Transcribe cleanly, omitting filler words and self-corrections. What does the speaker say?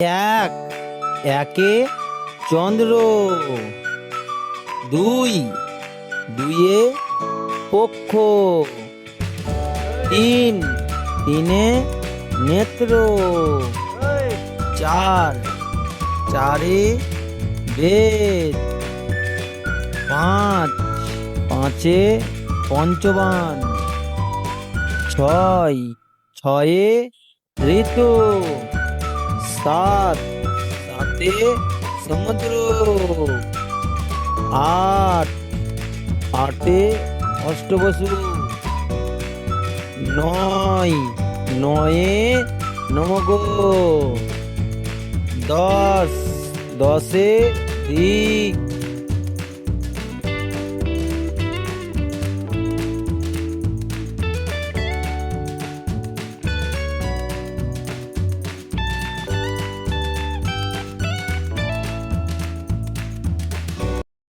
এক, একে চন্দ্র। দুই, দুইয়ে পক্ষ। তিন, তিনে নেত্র। চার, চারে বেদ। পাঁচ, পাঁচে পঞ্চবান। ছয়, ছয়ে ঋতু। সাত, সাতে সমুদ্র। আট, আটে অষ্টবসু। নয়, নয়ে নমগো। দশ, দশে দিক।